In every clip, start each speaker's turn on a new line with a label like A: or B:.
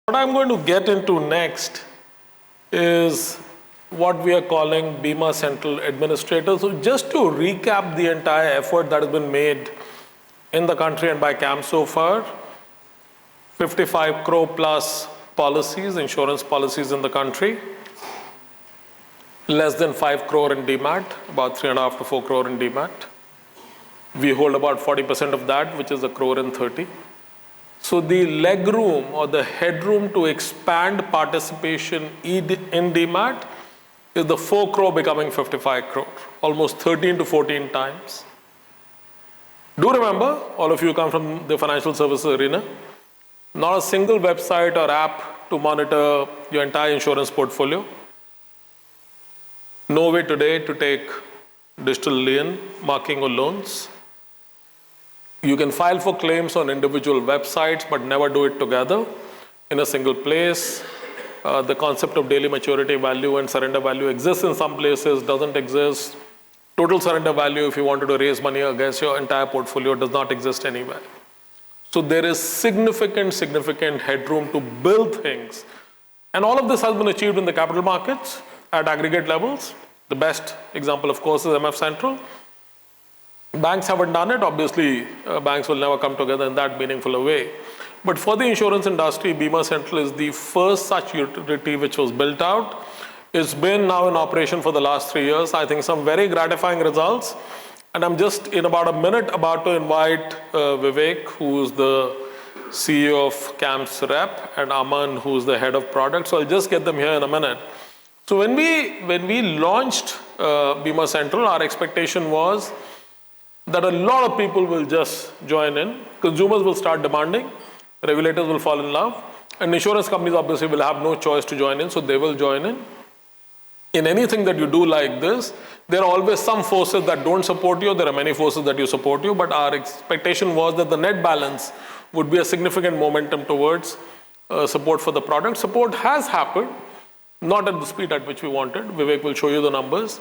A: What I'm going to get into next is what we are calling Bima Central Administrator. So just to recap the entire effort that has been made in the country and by CAM so far, 55 crore plus policies, insurance policies in the country, less than 5 crore in DMAT, about 3.5 to 4 crore in DMAT. We hold about 40% of that, which is a crore and 30. So the leg room or the headroom to expand participation in DMAT is the 4 crore becoming 55 crore, almost 13 to 14 times. Do remember, all of you come from the financial services arena, not a single website or app to monitor your entire insurance portfolio. No way today to take digital lien marking or loans. You can file for claims on individual websites, but never do it together in a single place. The concept of daily maturity value and surrender value exists in some places, doesn't exist. Total surrender value, if you wanted to raise money against your entire portfolio, does not exist anywhere. So there is significant headroom to build things. And all of this has been achieved in the capital markets at aggregate levels. The best example, of course, is MF Central. Banks haven't done it. Obviously, banks will never come together in that meaningful a way. But for the insurance industry, Bima Central is the first such utility which was built out. It's been now in operation for the last 3 years. I think some very gratifying results. And I'm just in about a minute about to invite Vivek, who's the CEO of CAM's rep, and Aman, who's the head of product. So I'll just get them here in a minute. So when we launched Bima Central, our expectation was that a lot of people will just join in. Consumers will start demanding, regulators will fall in love, and insurance companies obviously will have no choice to join in, so they will join in. In anything that you do like this, there are always some forces that don't support you, there are many forces that you support you, but our expectation was that the net balance would be a significant momentum towards support for the product. Support has happened, not at the speed at which we wanted. Vivek will show you the numbers.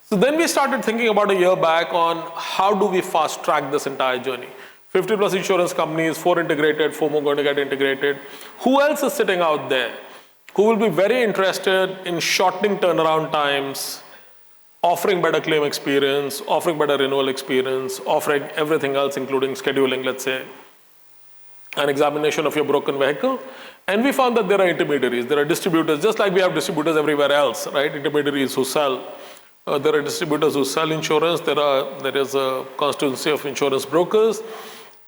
A: So then we started thinking about a year back on how do we fast track this entire journey. 50 plus insurance companies, 4 integrated, 4 more going to get integrated. Who else is sitting out there who will be very interested in shortening turnaround times, offering better claim experience, offering better renewal experience, offering everything else, including scheduling, let's say, an examination of your broken vehicle. And we found that there are intermediaries, there are distributors, just like we have distributors everywhere else, right? Intermediaries who sell. There are distributors who sell insurance. There is a constituency of insurance brokers.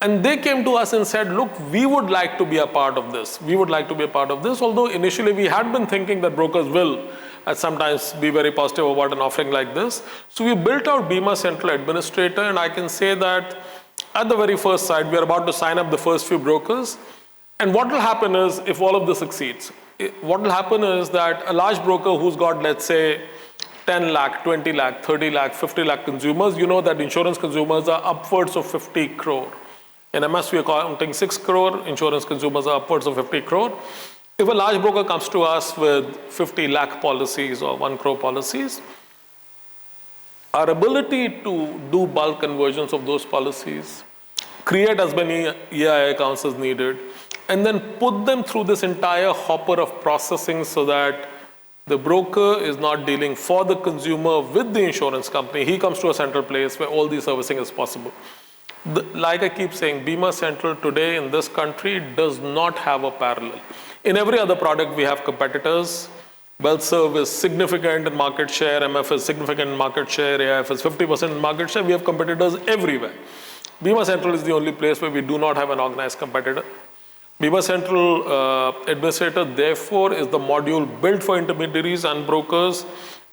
A: And they came to us and said, look, we would like to be a part of this. We would like to be a part of this. Although initially we had been thinking that brokers will at sometimes be very positive about an offering like this. So we built out Bima Central Administrator, and I can say that at the very first side, we are about to sign up the first few brokers. And what will happen is, if all of this succeeds, what will happen is that a large broker who's got, let's say, 10 lakh, 20 lakh, 30 lakh, 50 lakh consumers, you know that insurance consumers are upwards of 50 crore. In MS, we are counting 6 crore, insurance consumers are upwards of 50 crore. If a large broker comes to us with 50 lakh policies or 1 crore policies, our ability to do bulk conversions of those policies, create as many EIA accounts as needed, and then put them through this entire hopper of processing so that the broker is not dealing for the consumer with the insurance company. He comes to a central place where all the servicing is possible. Like I keep saying, Bima Central today in this country does not have a parallel. In every other product, we have competitors. WealthServ is significant in market share, MF is significant in market share, AIF is 50% in market share. We have competitors everywhere. Bima Central is the only place where we do not have an organized competitor. Bima Central Administrator, therefore, is the module built for intermediaries and brokers.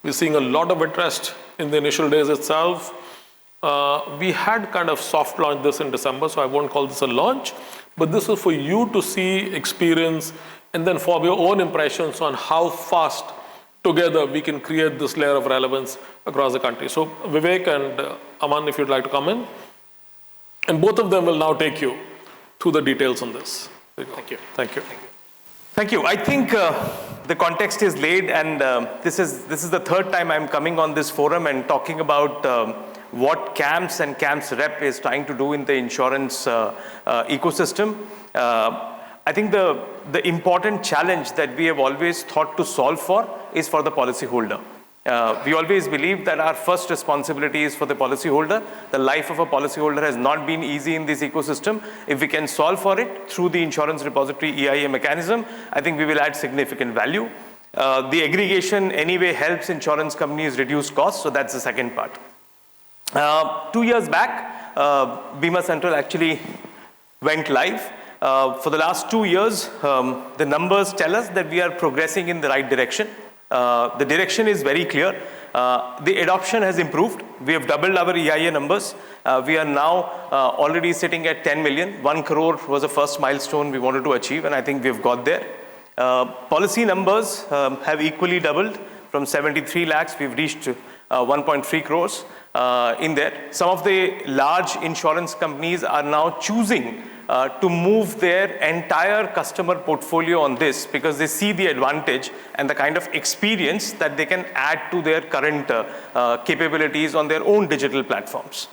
A: We're seeing a lot of interest in the initial days itself. We had kind of soft launched this in December, so I won't call this a launch, but this is for you to see, experience, and then form your own impressions on how fast together we can create this layer of relevance across the country. So Vivek and Aman, if you'd like to come in, and both of them will now take you through the details on this.
B: Thank you.
A: Thank you.
B: Thank you. I think the context is laid, and this is the third time I'm coming on this forum and talking about what CAMS and CAMS Rep is trying to do in the insurance ecosystem. I think the important challenge that we have always thought to solve for is for the policyholder. We always believe that our first responsibility is for the policyholder. The life of a policyholder has not been easy in this ecosystem. If we can solve for it through the insurance repository EIA mechanism, I think we will add significant value. The aggregation anyway helps insurance companies reduce costs, so that's the second part. 2 years back, Bima Central actually went live. For the last 2 years, the numbers tell us that we are progressing in the right direction. The direction is very clear. The adoption has improved. We have doubled our EIA numbers. We are now already sitting at 10 million. 1 crore was the first milestone we wanted to achieve, and I think we've got there. Policy numbers have equally doubled. From 73 lakhs, we've reached 1.3 crores in there. Some of the large insurance companies are now choosing to move their entire customer portfolio on this because they see the advantage and the kind of experience that they can add to their current capabilities on their own digital platforms.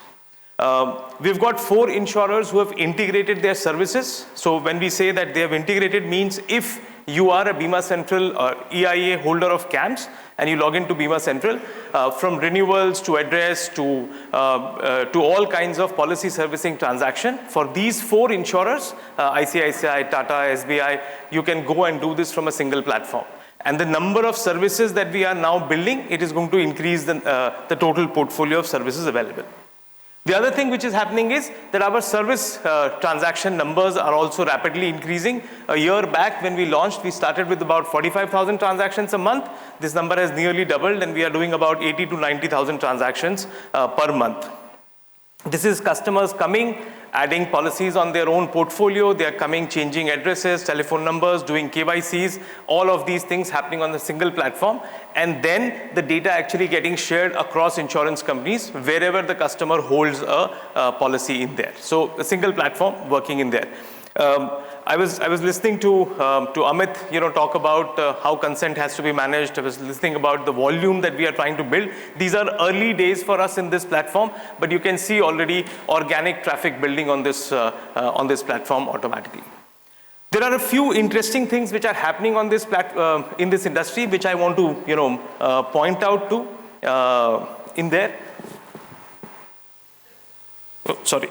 B: We've got 4 insurers who have integrated their services. So when we say that they have integrated means if you are a Bima Central or EIA holder of CAMS and you log into Bima Central, from renewals to address to all kinds of policy servicing transaction, for these 4 insurers, ICICI, Tata, SBI, you can go and do this from a single platform. And the number of services that we are now building, it is going to increase the total portfolio of services available. The other thing which is happening is that our service transaction numbers are also rapidly increasing. A year back when we launched, we started with about 45,000 transactions a month. This number has nearly doubled and we are doing about 80 to 90,000 transactions per month. This is customers coming, adding policies on their own portfolio. They are coming, changing addresses, telephone numbers, doing KYCs, all of these things happening on the single platform. And then the data actually getting shared across insurance companies wherever the customer holds a policy in there. So a single platform working in there. I was listening to Amit, talk about how consent has to be managed. I was listening about the volume that we are trying to build. These are early days for us in this platform, but you can see already organic traffic building on this platform automatically. There are a few interesting things which are happening on this in this industry, which I want to point out to in there. Oh, sorry.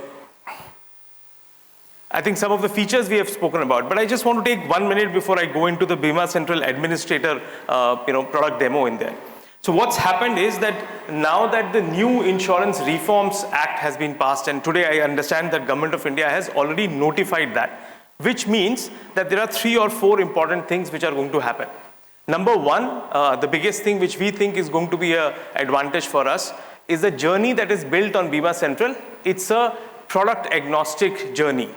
B: I think some of the features we have spoken about, but I just want to take 1 minute before I go into the Bima Central administrator, product demo in there. So what's happened is that now that the new Insurance Reforms Act has been passed, and today I understand that Government of India has already notified that, which means that there are 3 or 4 important things which are going to happen. Number one, the biggest thing which we think is going to be an advantage for us is the journey that is built on Bima Central. It's a product agnostic journey.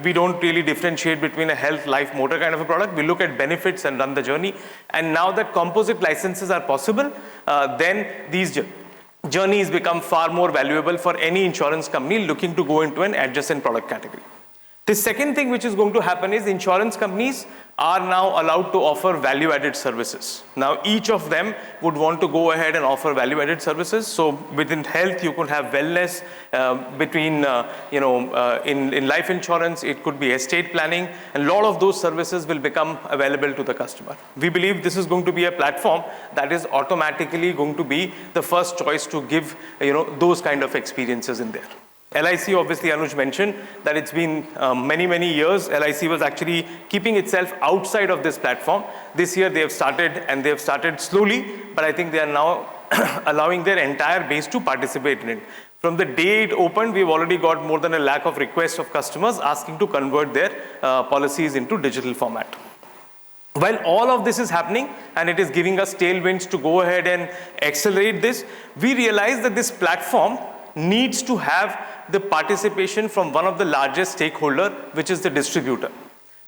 B: We don't really differentiate between a health, life, motor kind of a product. We look at benefits and run the journey. And now that composite licenses are possible, then these journeys become far more valuable for any insurance company looking to go into an adjacent product category. The second thing which is going to happen is insurance companies are now allowed to offer value-added services. Now, each of them would want to go ahead and offer value-added services. So within health, you could have wellness. In life insurance, it could be estate planning. And a lot of those services will become available to the customer. We believe this is going to be a platform that is automatically going to be the first choice to give those kind of experiences in there. LIC, obviously, Anuj mentioned that it's been many years. LIC was actually keeping itself outside of this platform. This year, they have started slowly, but I think they are now allowing their entire base to participate in it. From the day it opened, we've already got more than 1 lakh of requests of customers asking to convert their policies into digital format. While all of this is happening and it is giving us tailwinds to go ahead and accelerate this, we realize that this platform needs to have the participation from one of the largest stakeholder, which is the distributor.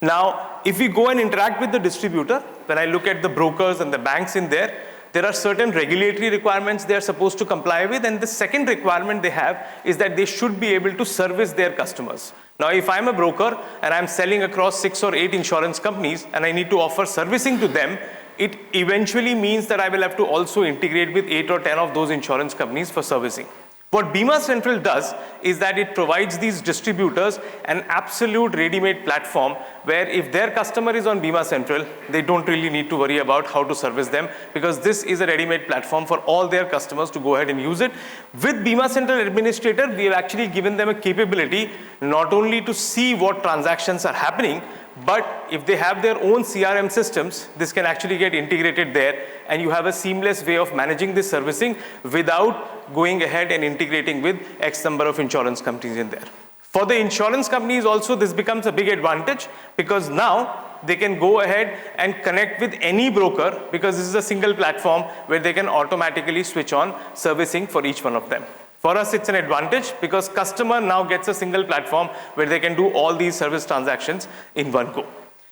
B: Now, if we go and interact with the distributor, when I look at the brokers and the banks in there are certain regulatory requirements they are supposed to comply with, and the second requirement they have is that they should be able to service their customers. Now, if I'm a broker and I'm selling across 6 or 8 insurance companies and I need to offer servicing to them, it eventually means that I will have to also integrate with 8 or 10 of those insurance companies for servicing. What Bima Central does is that it provides these distributors an absolute ready-made platform where if their customer is on Bima Central, they don't really need to worry about how to service them, because this is a ready-made platform for all their customers to go ahead and use it. With Bima Central Administrator, we have actually given them a capability not only to see what transactions are happening, but if they have their own CRM systems, this can actually get integrated there, and you have a seamless way of managing this servicing without going ahead and integrating with X number of insurance companies in there. For the insurance companies also, this becomes a big advantage, because now they can go ahead and connect with any broker, because this is a single platform where they can automatically switch on servicing for each one of them. For us, it's an advantage because customer now gets a single platform where they can do all these service transactions in one go.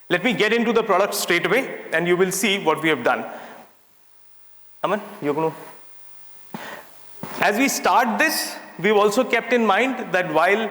B: Let me get into the product straight away, and you will see what we have done. Aman, you're going to... As we start this, we've also kept in mind that while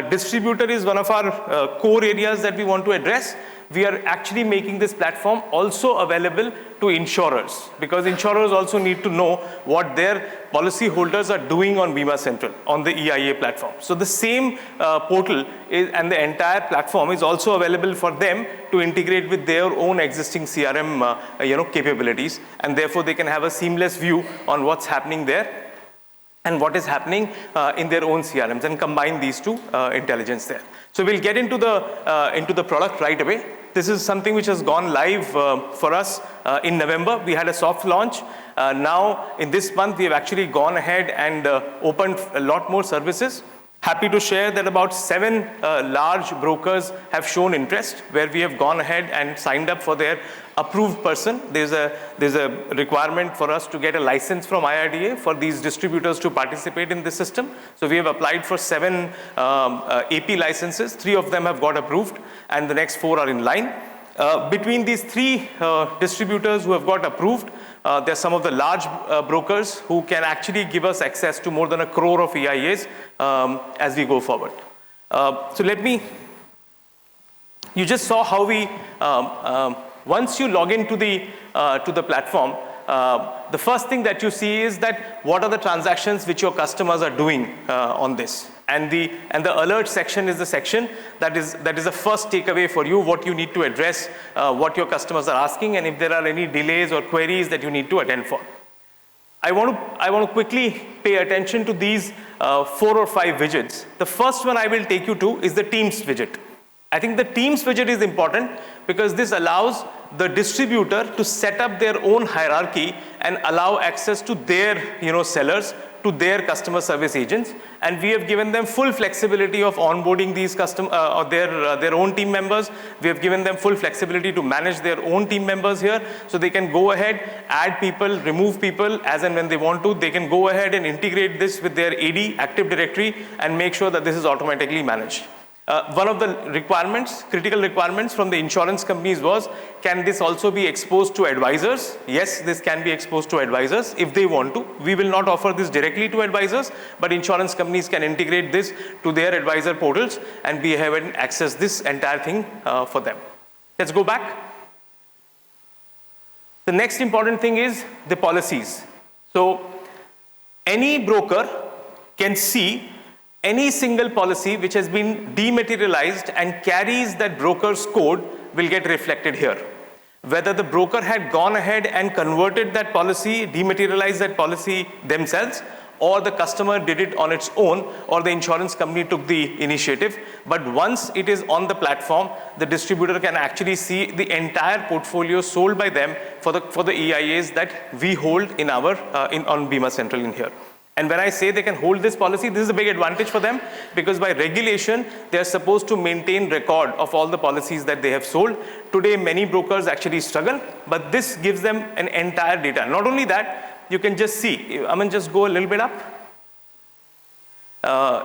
B: distributor is one of our core areas that we want to address, we are actually making this platform also available to insurers, because insurers also need to know what their policy holders are doing on Bima Central, on the EIA platform. So the same portal and the entire platform is also available for them to integrate with their own existing CRM capabilities, and therefore they can have a seamless view on what's happening there and what is happening in their own CRMs, and combine these two intelligence there. So we'll get into the product right away. This is something which has gone live for us in November. We had a soft launch. Now in this month, we have actually gone ahead and opened a lot more services. Happy to share that about 7 large brokers have shown interest, where we have gone ahead and signed up for their approved person. There's a requirement for us to get a license from IRDA for these distributors to participate in this system. So we have applied for 7 AP licenses. 3 of them have got approved, and the next 4 are in line. Between these 3 distributors who have got approved, there are some of the large brokers who can actually give us access to more than 1 crore of EIAs as we go forward. You just saw how we, once you log into to the platform, the first thing that you see is that what are the transactions which your customers are doing on this. And the alert section is the section that is the first takeaway for you, what you need to address, what your customers are asking, and if there are any delays or queries that you need to attend for. I want to quickly pay attention to these 4 or 5 widgets. The first one I will take you to is the Teams widget. I think the Teams widget is important because this allows the distributor to set up their own hierarchy and allow access to their sellers, to their customer service agents, and we have given them full flexibility of onboarding these their own team members. We have given them full flexibility to manage their own team members here, so they can go ahead, add people, remove people as and when they want to. They can go ahead and integrate this with their AD, Active Directory, and make sure that this is automatically managed. One of the requirements, critical requirements from the insurance companies was, can this also be exposed to advisors? Yes, this can be exposed to advisors if they want to. We will not offer this directly to advisors, but insurance companies can integrate this to their advisor portals, and be able to access this entire thing for them. Let's go back. The next important thing is the policies. So any broker can see any single policy which has been dematerialized and carries that broker's code will get reflected here. Whether the broker had gone ahead and converted that policy, dematerialized that policy themselves, or the customer did it on its own, or the insurance company took the initiative. But once it is on the platform, the distributor can actually see the entire portfolio sold by them for the EIAs that we hold in our on Bima Central in here. And when I say they can hold this policy, this is a big advantage for them, because by regulation, they are supposed to maintain record of all the policies that they have sold. Today, many brokers actually struggle, but this gives them an entire data. Not only that, you can just see, I mean, just go a little bit up.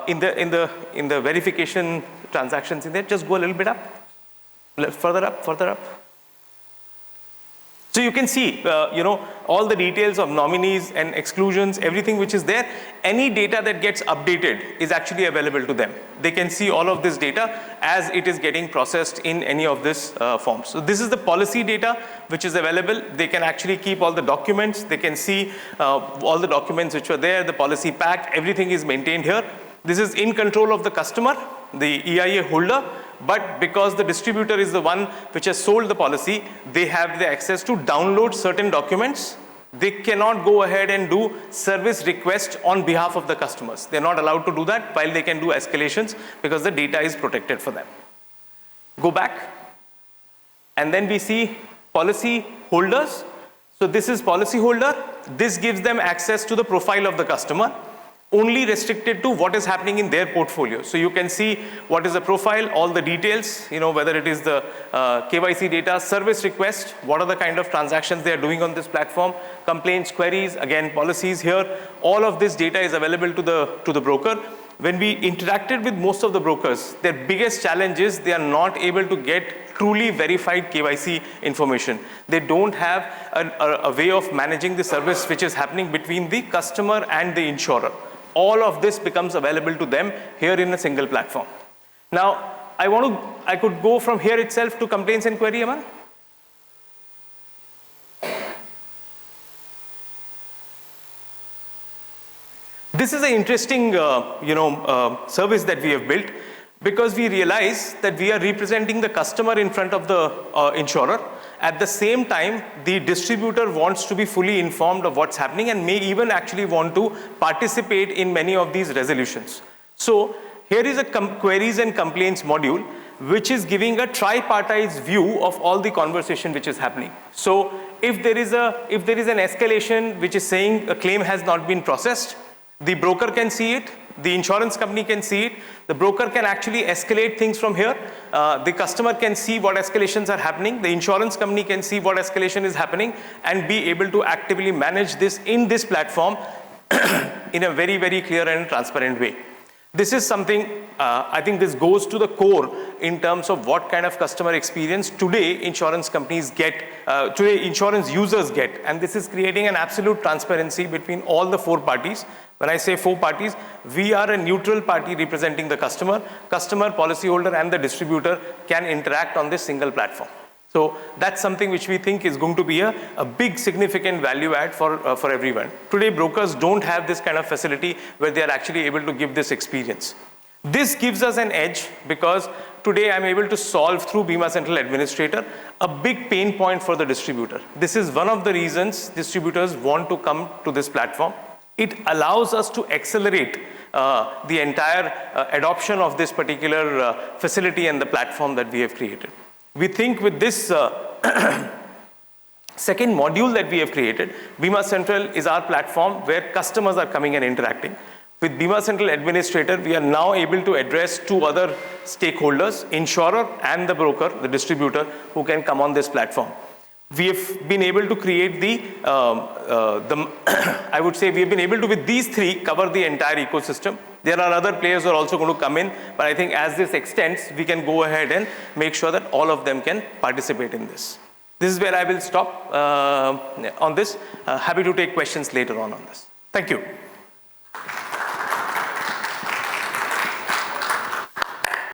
B: In the verification transactions in there, just go a little bit up, further up, further up. So you can see, all the details of nominees and exclusions, everything which is there, any data that gets updated is actually available to them. They can see all of this data as it is getting processed in any of this forms. So this is the policy data which is available. They can actually keep all the documents. They can see all the documents which were there, the policy pack, everything is maintained here. This is in control of the customer, the EIA holder, but because the distributor is the one which has sold the policy, they have the access to download certain documents. They cannot go ahead and do service requests on behalf of the customers. They're not allowed to do that, while they can do escalations because the data is protected for them. Go back, and then we see policy holders. So this is policy holder. This gives them access to the profile of the customer, only restricted to what is happening in their portfolio. So you can see what is the profile, all the details, whether it is the KYC data, service request, what are the kind of transactions they are doing on this platform, complaints, queries, again, policies here. All of this data is available to the broker. When we interacted with most of the brokers, their biggest challenge is they are not able to get truly verified KYC information. They don't have a way of managing the service which is happening between the customer and the insurer. All of this becomes available to them here in a single platform. Now, I could go from here itself to complaints and query, Aman. This is an interesting, service that we have built, because we realize that we are representing the customer in front of the insurer. At the same time, the distributor wants to be fully informed of what's happening and may even actually want to participate in many of these resolutions. So here is a queries and complaints module, which is giving a tripartite view of all the conversation which is happening. So if there is an escalation which is saying a claim has not been processed, the broker can see it, the insurance company can see it, the broker can actually escalate things from here, the customer can see what escalations are happening, the insurance company can see what escalation is happening, and be able to actively manage this in this platform in a very, very clear and transparent way. This is something, I think this goes to the core in terms of what kind of customer experience today insurance companies get, today insurance users get, and this is creating an absolute transparency between all the four parties. When I say four parties, we are a neutral party representing the customer, policyholder, and the distributor can interact on this single platform. So that's something which we think is going to be a big significant value add for everyone. Today, brokers don't have this kind of facility where they are actually able to give this experience. This gives us an edge because today I'm able to solve through Bima Central Administrator a big pain point for the distributor. This is one of the reasons distributors want to come to this platform. It allows us to accelerate the entire adoption of this particular facility and the platform that we have created. We think with this second module that we have created, Bima Central is our platform where customers are coming and interacting. With Bima Central Administrator, we are now able to address two other stakeholders, insurer and the broker, the distributor, who can come on this platform. We have been able to create I would say we have been able to, with these three, cover the entire ecosystem. There are other players who are also going to come in, but I think as this extends, we can go ahead and make sure that all of them can participate in this. This is where I will stop on this. Happy to take questions later on this. Thank you.